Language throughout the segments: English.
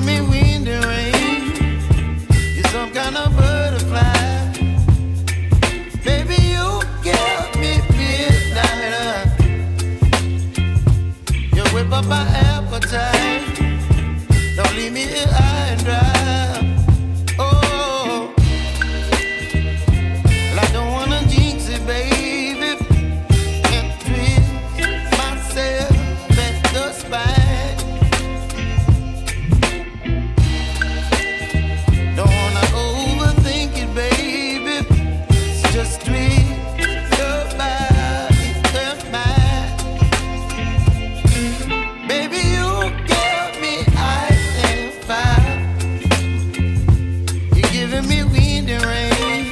giving me wind and rain. You're some kind of butterfly. Baby, you give me midnight. You whip up my appetite. Don't leave me here high and dry. Oh, well, I don't wanna jinx it, baby. Can't twist myself at the spine. Don't wanna overthink it, baby. It's just twist your body and mine. Baby, you give me ice and fire. You're giving me wind and rain.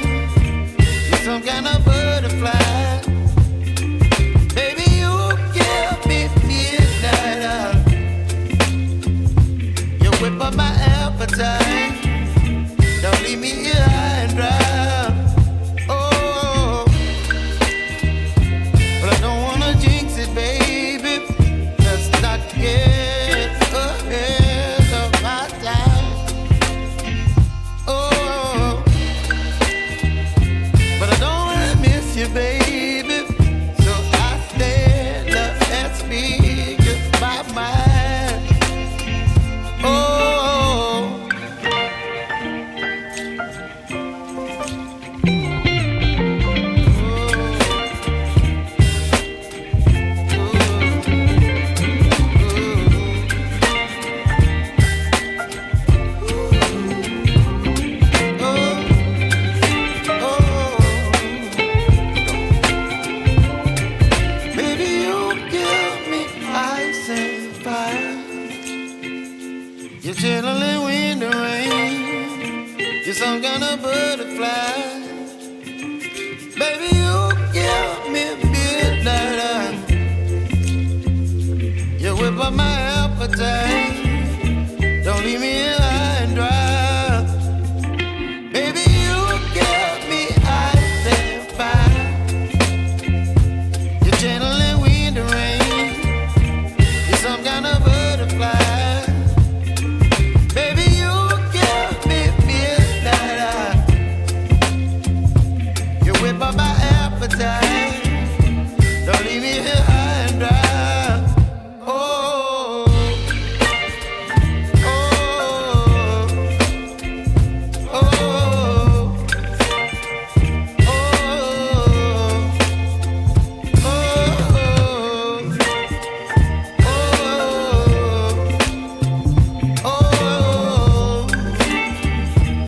You're some kind of butterfly. Baby, you give me midnight. You whip up my appetite. Don't leave me here high and dry. Oh, but I don't wanna jinx it, baby. Let's not get ahead of my time. Oh, but I don't wanna miss you, baby. So I stand up and speak my mind. Oh. Baby, you give me ice and fire. You're chilling wind and rain. You're some kind of butterfly. Baby, you give me midnight. You whip up my appetite.